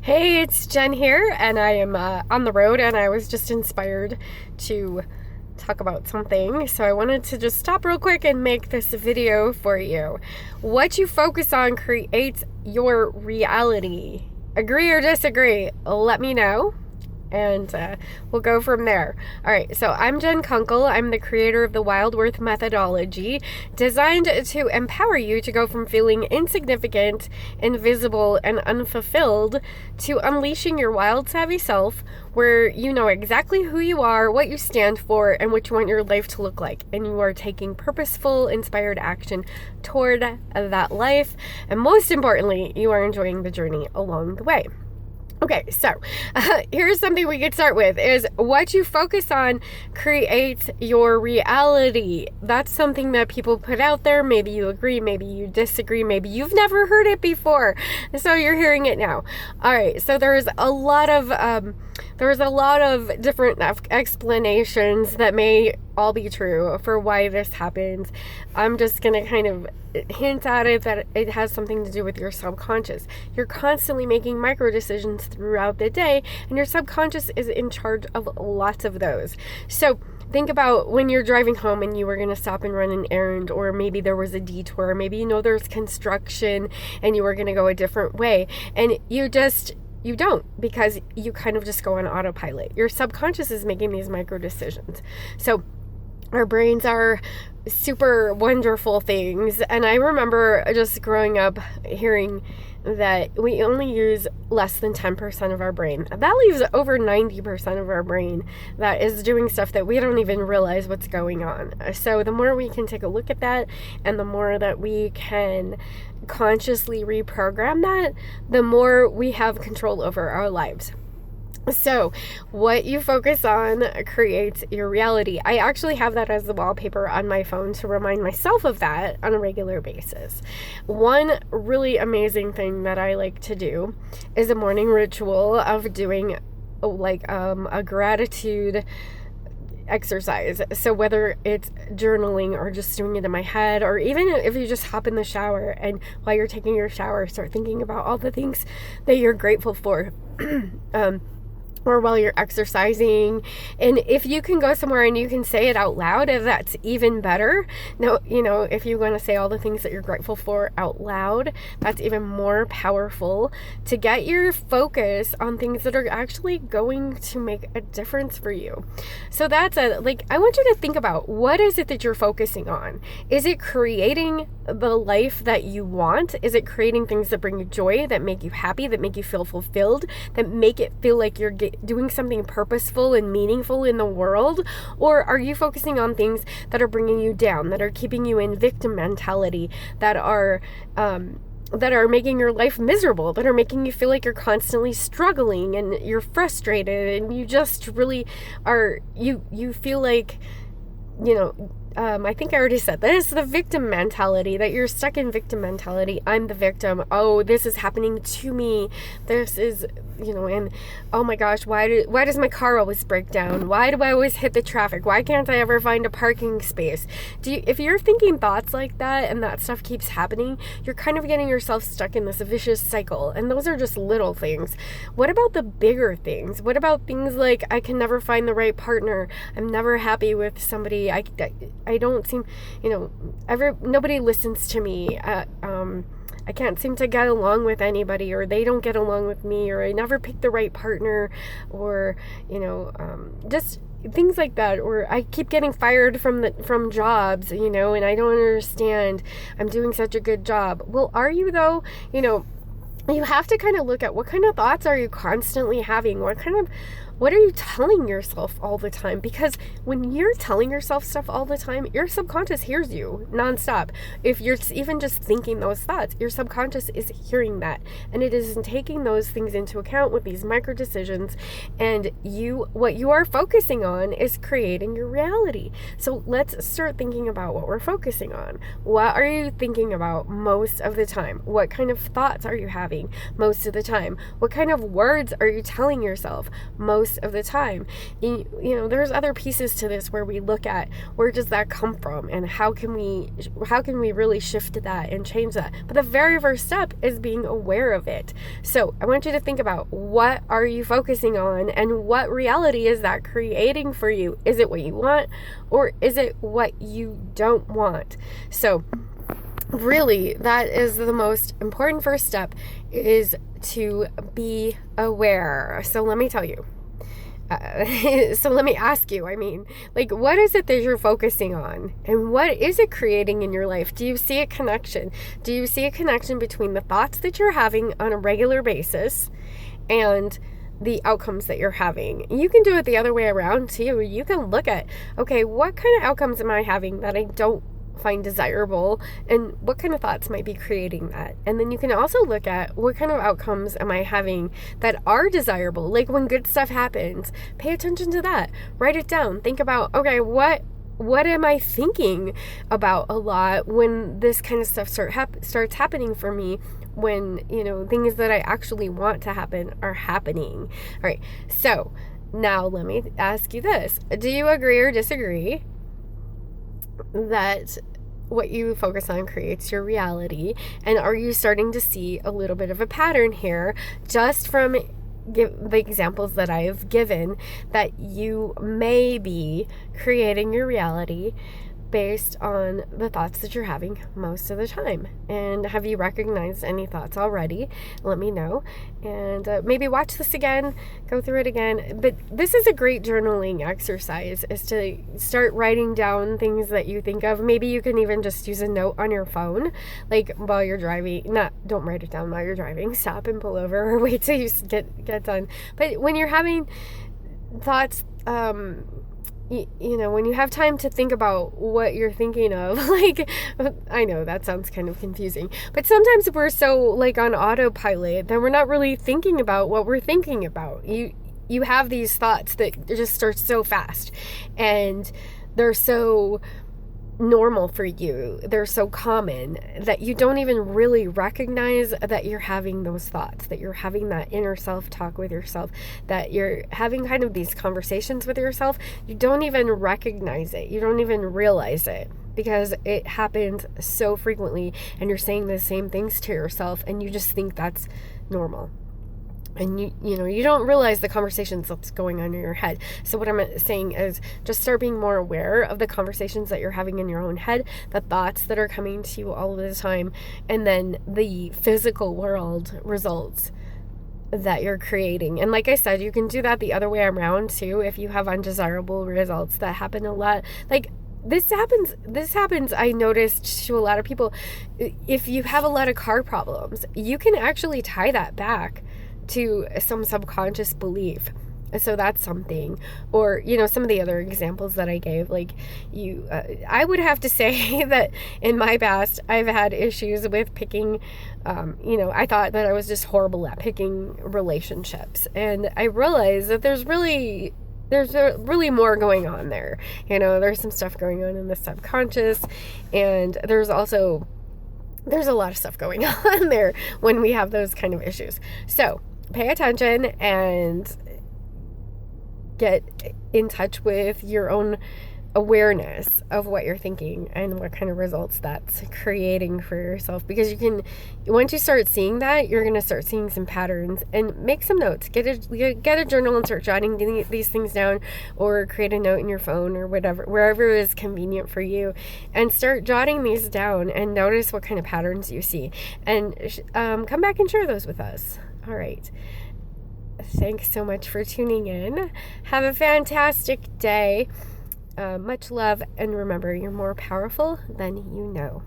Hey, it's Jen here, and I am on the road, and I was just inspired to talk about something. So I wanted to just stop real quick and make this video for you. What you focus on creates your reality. Agree or disagree? Let me know. And we'll go from there. All right, so I'm Jen Kunkel. I'm the creator of the Wild Worth methodology, designed to empower you to go from feeling insignificant, invisible, and unfulfilled to unleashing your wild, savvy self, where you know exactly who you are, what you stand for, and what you want your life to look like. And you are taking purposeful, inspired action toward that life. And most importantly, you are enjoying the journey along the way. Okay, so here's something we could start with is what you focus on creates your reality. That's something that people put out there. Maybe you agree, maybe you disagree, maybe you've never heard it before. So you're hearing it now. All right, so there's a lot of different explanations that may all be true for why this happens. I'm just going to kind of hint at it that it has something to do with your subconscious. You're constantly making micro decisions throughout the day, and your subconscious is in charge of lots of those. So think about when you're driving home and you were going to stop and run an errand, or maybe there was a detour, maybe there's construction and you were going to go a different way, and you don't, because you kind of just go on autopilot. Your subconscious is making these micro decisions. So our brains are super wonderful things. And I remember just growing up hearing that we only use less than 10% of our brain. That leaves over 90% of our brain that is doing stuff that we don't even realize what's going on. So the more we can take a look at that, and the more that we can consciously reprogram that, the more we have control over our lives. So what you focus on creates your reality. I actually have that as the wallpaper on my phone to remind myself of that on a regular basis. One really amazing thing that I like to do is a morning ritual of doing a gratitude exercise. So whether it's journaling or just doing it in my head, or even if you just hop in the shower and while you're taking your shower, start thinking about all the things that you're grateful for. Or while you're exercising. And if you can go somewhere and you can say it out loud, that's even better. No, if you want to say all the things that you're grateful for out loud, that's even more powerful to get your focus on things that are actually going to make a difference for you. So that's I want you to think about, what is it that you're focusing on? Is it creating the life that you want? Is it creating things that bring you joy, that make you happy, that make you feel fulfilled, that make it feel like you're doing something purposeful and meaningful in the world? Or are you focusing on things that are bringing you down, that are keeping you in victim mentality, that are making your life miserable, that are making you feel like you're constantly struggling and you're frustrated and you just really are, you feel like, I think I already said this, the victim mentality, that you're stuck in victim mentality. I'm the victim. Oh, this is happening to me. This is, and oh my gosh, why does my car always break down? Why do I always hit the traffic? Why can't I ever find a parking space? If you're thinking thoughts like that and that stuff keeps happening, you're kind of getting yourself stuck in this vicious cycle. And those are just little things. What about the bigger things? What about things like, I can never find the right partner. I'm never happy with somebody. I don't seem, nobody listens to me. I can't seem to get along with anybody, or they don't get along with me, or I never pick the right partner, or, just things like that. Or I keep getting fired from jobs, and I don't understand. I'm doing such a good job. Well, are you though? You have to kind of look at, what kind of thoughts are you constantly having? What are you telling yourself all the time? Because when you're telling yourself stuff all the time, your subconscious hears you nonstop. If you're even just thinking those thoughts, your subconscious is hearing that, and it is taking those things into account with these micro decisions. And what you are focusing on is creating your reality. So let's start thinking about what we're focusing on. What are you thinking about most of the time? What kind of thoughts are you having most of the time? What kind of words are you telling yourself most most of the time. There's other pieces to this where we look at where does that come from and how can we really shift that and change that. But the very first step is being aware of it. So I want you to think about, what are you focusing on and what reality is that creating for you? Is it what you want or is it what you don't want? So really, that is the most important first step, is to be aware. So let me tell you. So let me ask you, what is it that you're focusing on? And what is it creating in your life? Do you see a connection? Do you see a connection between the thoughts that you're having on a regular basis and the outcomes that you're having? You can do it the other way around too. You can look at, okay, what kind of outcomes am I having that I don't find desirable, and what kind of thoughts might be creating that? And then you can also look at, what kind of outcomes am I having that are desirable? Like when good stuff happens, pay attention to that. Write it down. Think about, okay, what am I thinking about a lot when this kind of stuff starts happening for me, when things that I actually want to happen are happening. All right, so now let me ask you this. Do you agree or disagree that what you focus on creates your reality? And are you starting to see a little bit of a pattern here, just from the examples that I've given, that you may be creating your reality based on the thoughts that you're having most of the time? And have you recognized any thoughts already? Let me know. And maybe watch this again, go through it again. But this is a great journaling exercise, is to start writing down things that you think of. Maybe you can even just use a note on your phone, like while you're driving. Don't write it down while you're driving. Stop and pull over, or wait till you get done. But when you're having thoughts, when you have time to think about what you're thinking of, I know that sounds kind of confusing, but sometimes we're so on autopilot that we're not really thinking about what we're thinking about. You have these thoughts that just start so fast, and they're so normal for you, they're so common, that you don't even really recognize that you're having those thoughts, that you're having that inner self-talk with yourself, that you're having kind of these conversations with yourself. You don't even recognize it. You don't even realize it, because it happens so frequently, and you're saying the same things to yourself, and you just think that's normal. And you don't realize the conversations that's going on in your head. So what I'm saying is, just start being more aware of the conversations that you're having in your own head, the thoughts that are coming to you all of the time, and then the physical world results that you're creating. And like I said, you can do that the other way around too, if you have undesirable results that happen a lot. This happens, I noticed, to a lot of people. If you have a lot of car problems, you can actually tie that back to some subconscious belief. So that's something. Or, some of the other examples that I gave, I would have to say that in my past, I've had issues with picking, I thought that I was just horrible at picking relationships. And I realized that there's really more going on there. There's some stuff going on in the subconscious, and there's a lot of stuff going on there when we have those kind of issues. So pay attention and get in touch with your own awareness of what you're thinking and what kind of results that's creating for yourself. Because once you start seeing that, you're going to start seeing some patterns, and make some notes. Get a journal and start jotting these things down, or create a note in your phone or whatever, wherever is convenient for you, and start jotting these down and notice what kind of patterns you see, and come back and share those with us. All right. Thanks so much for tuning in. Have a fantastic day. Much love, and remember, you're more powerful than you know.